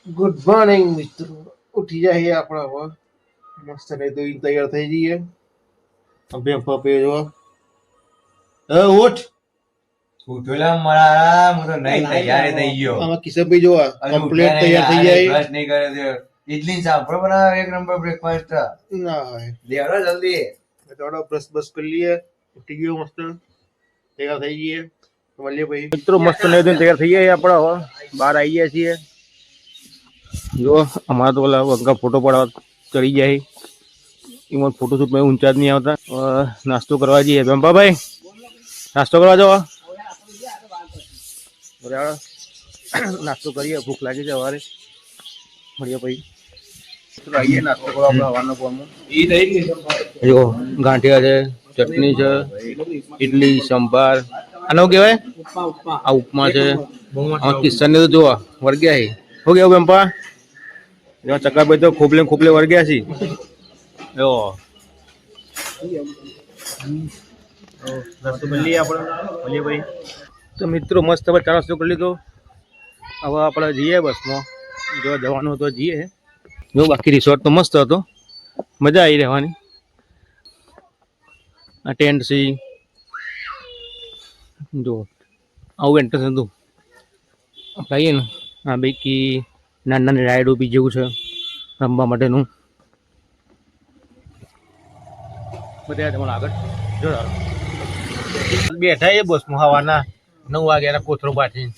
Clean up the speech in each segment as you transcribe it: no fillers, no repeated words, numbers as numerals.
Good morning મિત્રો. ઉઠી જાય આપણે હવે મસ્ત નહીં તો તૈયાર થઈ જઈએ. અભે ફપે જો ઉઠ ઉઠેલા મારા હું તો નહીં તૈયાર થઈ ગયો. આમાં કિશનભાઈ જો કમ્પ્લીટ તૈયાર થઈ જાય. બસ નહીં કરે છે ઇડલી સાંભળો બનાવ એક નંબર બ્રેકફાસ્ટ ના હોય લેવડો જલ્દી થોડો બ્રશ બસ કરી લઈએ. ઉઠી ગયો મસ્ત તૈયાર થઈ જઈએ. મળીએ ભાઈ મિત્રો. મસ્ત નહીં તૈયાર થઈ જાય આપણે હવે બહાર આવી ગયા છીએ. જો અમારા તો ઓલા વગા ફોટો પાડવા ચડી જાય એમાં ફોટોશૂટ માં ઊંચા જ નહીં આવતા. નાસ્તો કરવા જઈએ બેમ્પાભાઈ. નાસ્તો કરવા જવા બરાબર. નાસ્તો કરીએ. ભૂખ લાગી છે સવારે. મળીએ ભાઈ. આવીએ નાસ્તો કરવા આપણે હવારના પોરમાં. જો ગાંઠિયા છે, ચટણી છે, ઇડલી સંભાર. આનો કહેવાય આ ઉપમા છે. કિસ્સાને તો જોવા વર્ગ્યા છે. હો ગયો બેમ્પા. ચકાભાઈ તો ખોપલે વર્ગ્યા છે. નાસ્તો કરી લઈએ આપણે. મળીએ ભાઈ. તો મિત્રો મસ્ત હવે ચા નાસ્તો કરી લીધો. હવે આપણે જઈએ બસમાં. જો જવાનું હતો જઈએ. જો બાકી રિસોર્ટ તો મસ્ત હતો. મજા આવી રહેવાની. આ ટેન્ટ છે જો આવું એન્ટ્રન્સ હતું. આપણે આવીએ ને આ પૈકી નાની નાની રાઈડ બી જેવું છે રમવા માટેનું. બધા તમારા આગળ જો બેઠા એ બસમાં હવાના 9 વાગ્યાના કોથરો પાઠી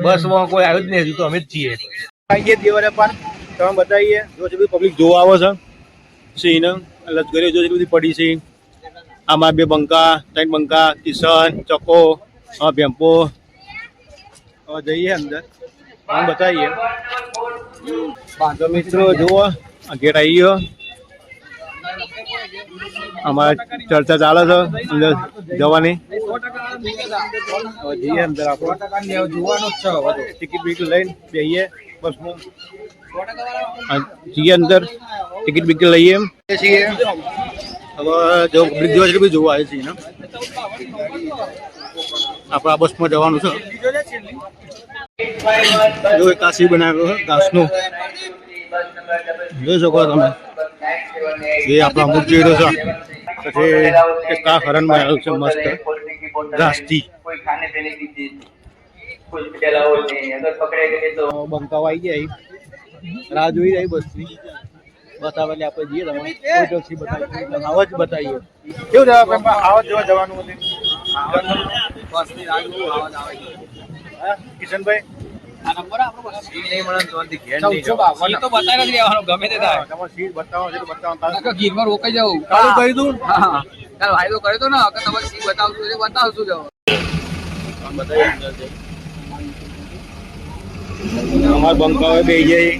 બસમાં કોઈ આવ્યું જ નહીં. હજુ તો અમે જ છીએ. આવીએ દેવારે પણ તમે બતાવીએ. જો છે પબ્લિક જોવા આવે છે. સિંહ લશ્કરીઓ જો બધી પડી છે. આમાં 2 બંકા 3 બંકા કિશન ચકો ભેમ્પો. હવે જઈએ અંદર તમે બતાવીએ. તો મિત્રો જુઓ ગેટ આવી ગયો. અમારે ચર્ચા ચાલે છે અંદર જવાની. જઈએ અંદર આપણે જોવાનું જ છે. ટિકિટ બિકિટ લઈને જઈએ બસમાં. જઈએ અંદર ટિકિટ બિકિટ લઈએ છીએ. હવે જો બ્રિજ જોવા બી જોવા આવે છે ને આપણે આ બસમાં જવાનું છે. જો કાશી બનાવ્યો ઘાસનો જોઈ શકો તમે. એ આપણા અમુક ચીડો છે. પછી કા હરણ બનાવ્યું છે મસ્ત ઘાસથી. બંકાવા આવી જાય. રાહ જોઈ રહી બસની. બતાવે એટલે આપણે જઈએ. તમે બતાવીએ આવા જ બતાવીએ. કેવું જવા આવા જોવા જવાનું હતું કિશનભાઈ. અમારે બંકાવે બે જાય.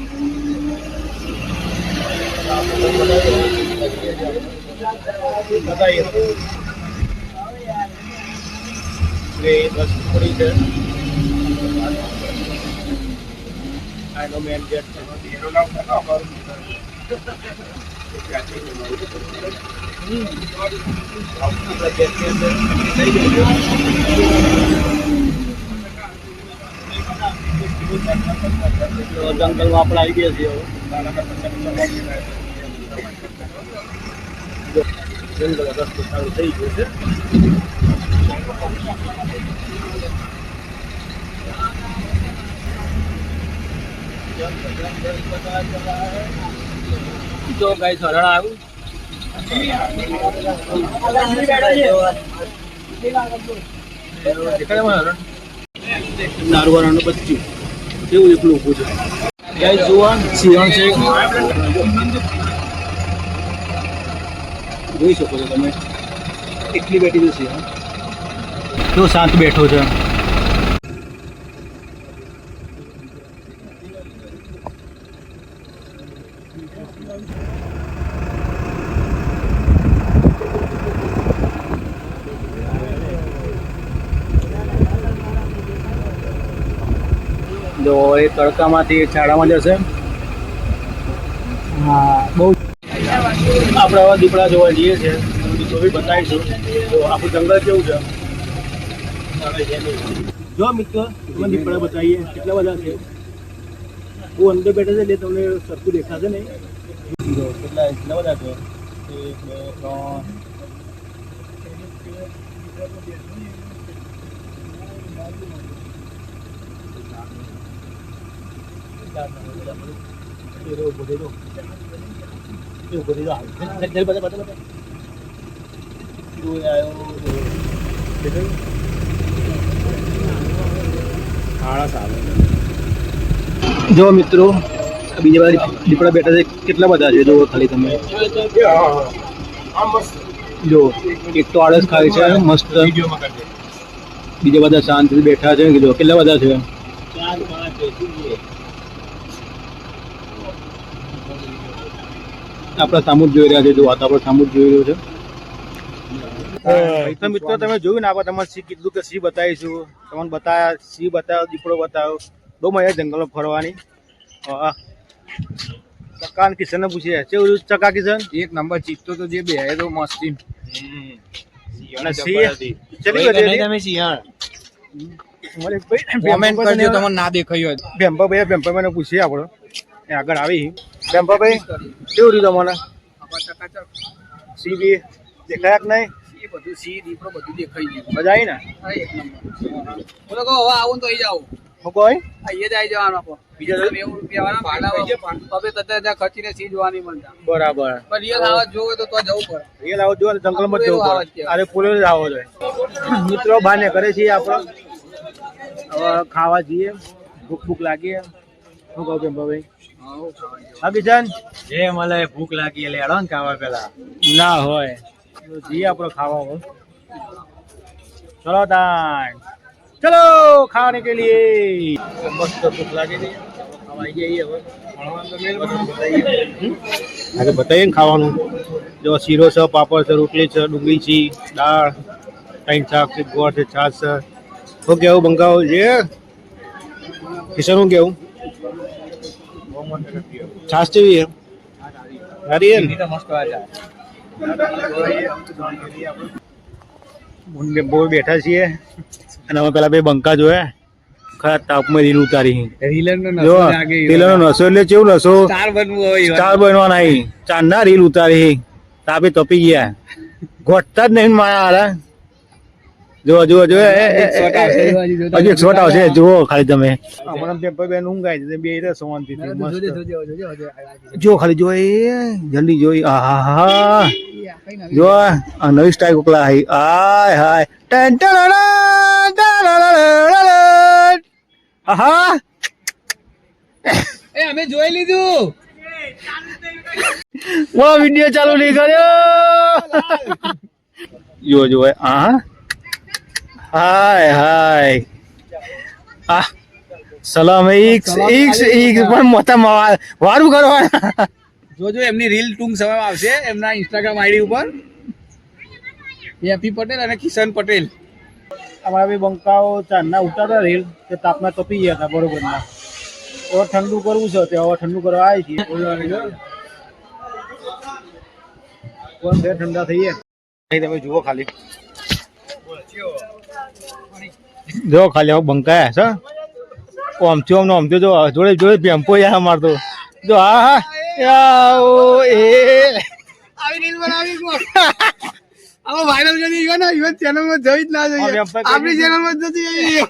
બતાવીએ બસ પડી છે. આનો મેન ગેટ છે. જંગલમાં આપણે આવી ગયા છીએ. જંગલ રસ્તો ચાલુ થઈ ગયો છે. તો ગાય હરણ આવ્યું. નારવાનું બચ્ચું કેવું એકલું ઊભું છે. ગાય જોવા સિંહણ છે. જોઈ શકો છો તમે. એકલી બેઠી છે સિંહણ. કેવો શાંત બેઠો છે. જો એ તડકામાંથી છાડામાં જશે. હા બહુ આપણે આવા દીપડા જોવા જઈએ છીએ. તો બી બતાવીશું. તો આપણું જંગલ કેવું છે. જો મિત્રો તમે દીપડા બતાવીએ કેટલા બધા છે. બહુ અંદર બેઠા છે એટલે તમને સરખું દેખાશે નહીં. જો કેટલા બધા છે. 1 2 3 જો મિત્રો બીજા બધા દીપડા બેઠા છે કેટલા બધા છે જો ખાલી તમે જો એક તો આળસ ખાય છે મસ્ત. બીજા બધા શાંતિથી બેઠા છે જો કેટલા બધા છે. આપણા સામું જોઈ રહ્યા છે જો વાતાવરણ સામું જોઈ રહ્યું છે. તો મિત્રો તમે જોયું ને આપણે તમારે સિંહ કીધું કે સિંહ બતાવીશું તમને બતાવ્યા સિંહ બતાવ્યો દીપડો બતાવ્યો. બહુ મજા જંગલમાં ફરવાની. ચકા કિશન પૂછીએ કેવું ચકા કિશન એક નંબર ચીતો તો જે બે તો મસ્તી અને સિંહ ચલી ગઈ તમે સિંહણ કોમેન્ટ કરજો તમને ના દેખાયું હોય. ભેમ્પાભાઈ મને પૂછીએ આપણો એ આગળ આવી. ભેમ્પાભાઈ કેવું રહ્યું તમને સિંહ બી દેખાયા કે નહીં? બધું સિંહ દીપડો બધું દેખાઈ ગયું. મજા આવી ને? એક નંબર. બોલો કહો હવે આવું તો અહીં જાવ. હું કોઈ અહીંયા જ આવી જવાનું આપો. બીજા 90 રૂપિયા વાળા હવે તતે ખર્ચીને સિંહ જોવા નહીં મળતા. બરાબર. પણ રિયલ આવાજ જોવે તો જવું પડે. રિયલ આવો જો જંગલમાં જ જવું પડે. અરે પુલે જ આવો જોઈએ. મિત્રો બાને કરે છે આપણે હવે ખાવા જઈએ. ભૂખ લાગી શું કહું ભેમ્પાભાઈ? હા કિશન જે મળે ભૂખ લાગી એટલે હેડો ને ખાવા પેલા ના હોય તો જઈએ આપણે ખાવા હોય. ચલો તાન ચલો ખાने के लिए मस्त भूख लागी थी આવી જઈએ હવે આજે બતાવીએ ને ખાવાનું. જો શીરો છે પાપડ છે રોટલી છે ડુંગળી છે દાળ 3 શાક છે ગોળ છે છાશ છે. શું કેવું બંકાવ છે કિશન? શું કેવું? છાશ કેવી છે? સારી છે ને? મસ્ત વાત બહુ બેઠા છીએ અને અમે પેલા બે બંકા જોયા ખરા તાપમાં રીલ ઉતારી. રીલનો નશો એટલે કેવું નશો સ્ટાર બનવાના અહીં ચાંદના રીલ ઉતારી તાપે તપી ગયા ઘોટતા જ નહીં મારા હારા. જો હજુ એક શોટ આવશે જુઓ ખાલી તમે. હમણાં બેન ઊંઘાય છે બે શાંતિ જો ખાલી જો જલ્દી જોઈ. આહા જો આ નવી સ્ટાઇલ કોકલા હાય આય હાય ટન ટન આહા એ અમે જોઈ લીધું. વિડિયો ચાલુ નહીં કર્યો. જો આ હાય હાય આ સલામ એક પણ મોટા વારું કરવાના. જોજો એમની રીલ ટૂંક સમયમાં આવશે એમના ઇન્સ્ટાગ્રામ આઈડી ઉપર. હેપી પટેલ અને કિશન પટેલ. અમારા બી બંકાઓ ચાંદના ઉતારતા રેલ તે તાપમાં તપી ગયા હતા બરોબર ના. હવે ઠંડુ કરવું છે તે હવે ઠંડુ કરવા આવી છીએ. ઠંડા થઈએ તમે જુઓ ખાલી જો ખાલી હવે બંકાયા છે આમથી આમથી જો જોડે જોડે પેમ્પો યાર મારતો જો હા આવી રીલ બનાવી આમાં વાયરલ કરી ગયો ને ઇવન ચેનલમાં જોઈ જ ના જોઈએ. આપણી ચેનલમાં જ નથી આવી.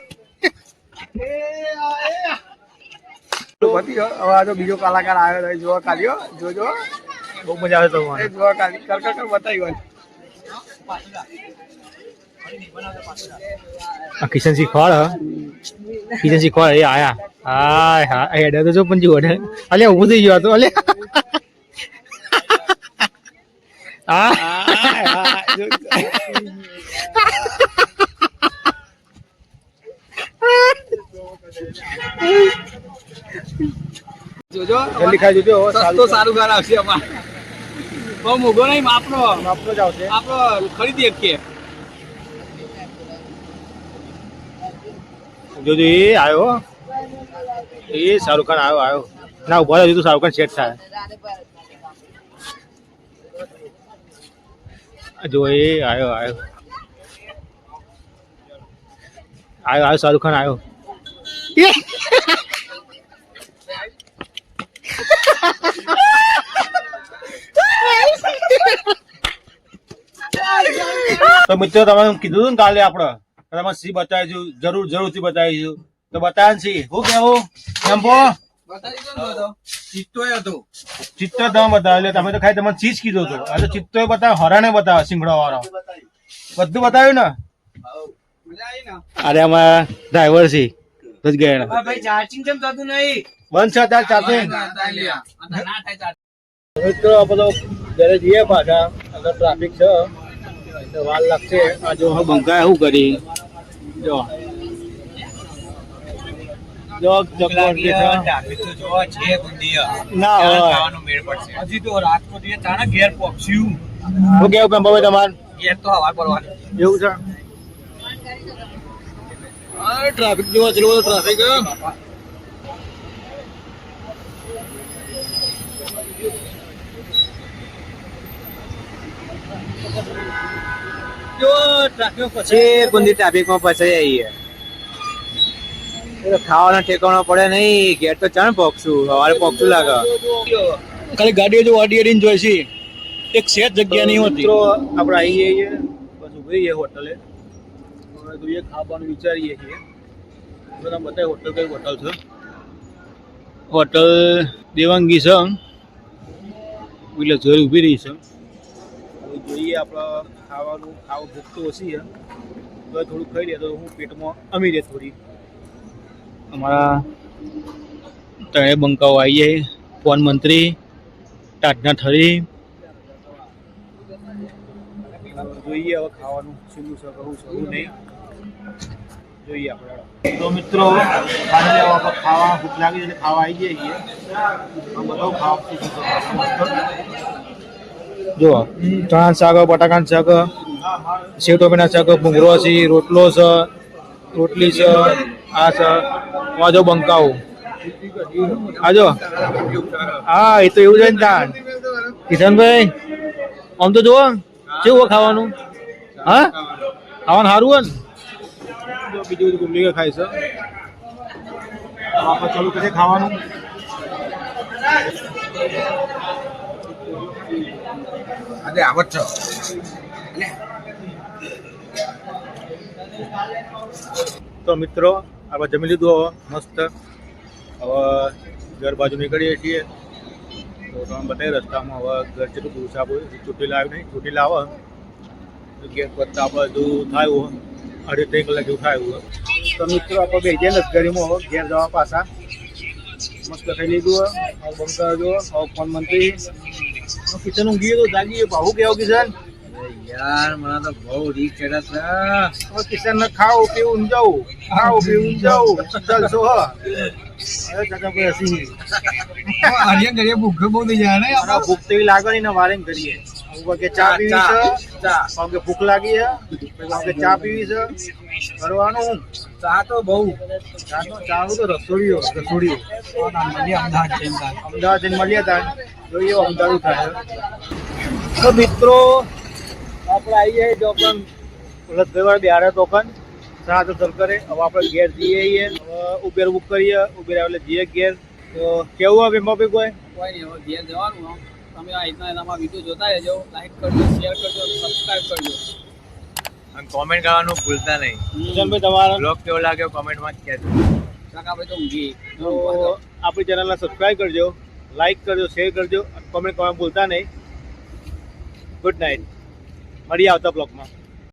હવે આ તો બીજો કલાકાર આવ્યો છે જોવા કાઢ્યો જોજો બહુ મજા આવે તમારે જોવા કાઢી કર બતાવ્યો. કિશન શીખવાડ કિશન શીખવાડ એ આયા હાય હા હેડે તો જો પણ જીવો અલે ઊભું થઈ ગયો હતો અલે જોજો જલ્દી ખાઈ જોજો સસ્તો સારું ગાર આવશે અમાર. બહુ મોઘો નહીં માપનો જ આવશે. આપણો ખરીદી શકીએ. જોજો એ આવ્યો એ શાહરુખ ખાન આવ્યો ના ઉભા રહ્યો તો શાહરુખ ખાન સેટ થાય. જો એ આવ્યો આવ્યો શાહરુખ ખાન આવ્યો. તો મિત્રો તમે કીધું ને કાલે આપડે તમે સી બતાવીશું, જરૂરથી બતાવીશું, તો બતાવે સી શું કેવું એમ્પો ચિત્તો તમે બતાવ્યો એટલે તમે તો ખાલી તમે ચીજ કીધું હતું. આ તો ચિત્તો બતાવે, હરાને બતાવે, સિંગડો વાળો બધું બતાવ્યું ને. અરે આમાં ડ્રાઈવર છે તો જ ગયા ચાર્જિંગ કેમ થતું નહીં? બંધ છે અત્યારે ચાર્જિંગ. મિત્રો આપણે ઘરે જઈએ પાછા, અંદર ટ્રાફિક છે એટલે વાર લાગશે. આ જો હવે બંકા શું કરી જો ના હોય હજી તો રાજકોટ ઘેર પહોંચ્યું. શું કેવું પેમ્પાભાઈ તમારે? ઘેર તો હવા પડવાની એવું છે. ટ્રાફિક જેવો છે બધો ટ્રાફિક. જો ટ્રાફિક પછી બુંદી ટ્રાફિકમાં ફસાઈ આવીએ. ખાવાના ઠેકાણો પડે નહીં. ઘેર તો ચાણ પોકશું, સવારે પોકશું લાગે. ખાલી ગાડીઓ જો વાડી એડીને જોઈ છે, એક સેટ જગ્યા નહીં હોતી. મિત્રો આપણે આવી જઈએ બસ ઉભી રહીએ હોટલે. હવે જોઈએ ખાવાનું વિચારીએ છીએ. બધા બતાવે હોટલ કઈ હોટલ છે. હોટલ દેવાંગી છે એટલે જોઈ ઊભી રહી છે. જોઈએ આપણે ખાવાનું ભૂખ તો ઓછી છે તો થોડું ખાઈ લે તો હું પેટમાં અમી રહે થોડી. અમારા ત્રણેય બંકાઓ આવી જાય. ફોન મંત્રી, ટાટના થરી. જોઈએ હવે ખાવાનું શું છે કહું છું નહીં જોઈએ આપણે. તો મિત્રો ખાવા ભૂખ લાગી એટલે ખાવા આવી જઈએ. બધું ખાવા જો ચણા શાક, બટાકાનું શાક, સેવ ટોમેટા શાક, ભૂંગળો છે, રોટલો છે, રોટલી છે, આ છે. આજો બંકાઓ આજો. હા એ તો એવું છે ને તાન કિશનભાઈ. આમ તો જુઓ કેવું ખાવાનું. હા ખાવાનું સારું હોય ને. બીજું બધું ગુમલી ખાય છે. આપણે ચાલુ કરીએ ખાવાનું. તો મિત્રો આપણે જમી લીધું હવે મસ્ત. હવે ઘર બાજુ નીકળીએ છીએ તો તમે બતાવી રસ્તામાં હવે ઘર જેટલું દૂર છે. આપણે ચોટીલા આવ્યું નહીં, ચોટીલા આવે તો ગેસ કરતા આપણે બધું થયું 2.5 કલાક જેવું થયું. તો મિત્રો આપણે બે જઈએ લશ્કરીમાં હવે ઘેર જવા પાછા. મસ્ત ખાઈ લીધું હવે બંકા જો હવે ફોન મંત્રી કિચન ઊંઘી તો જાગીએ. ભાવ કેવો કિશન? યાર મને તો બહુ રીચ ચડે છે. કિશન ને ખાવું પીવું જવું, ખાવું પીવું જવું ચાલશો. અરે કાકા ભાઈ હસી હરિયા ઘરે ભૂખ બહુ થઈ જાય ને. આપણા ભૂખ તો લાગે નહીં ને વારે કરીએ. કે ચા પીવી છે, કે ભૂખ લાગી છે, ચા પીવી છે કરવાનું. ચા તો બહુ ચાનું તો રસોડીઓ અમદાવાદ જઈને મળીએ ત્યાં જોઈએ અમદાવાદ થાય. તો મિત્રો આપણે આવી જાય તો પણ લગભગ બિહારે ટોકન સાત સરકારે. હવે આપણે ઘેર જઈએ હવે ઉબેર બુક કરીએ. ઉબેર એટલે જઈએ ઘેર. તો કેવું હવે મોબી કોઈ નહીં. હવે ઘેર જવાનું. તમે આ રીતના એનામાં વિડીયો જોતા રહેજો. લાઈક કરજો, શેર કરજો, સબસ્ક્રાઈબ કરજો અને કોમેન્ટ કરવાનું ભૂલતા નહીં. કિશનભાઈ તમારા બ્લોગ કેવો લાગ્યો કોમેન્ટમાં જ કહેજો. કાકા તો ઊંઘી. તો આપણી ચેનલને સબસ્ક્રાઈબ કરજો, લાઈક કરજો, શેર કરજો, કોમેન્ટ કરવાનું ભૂલતા નહીં. Good night. મળીએ આવતા બ્લોગમાં.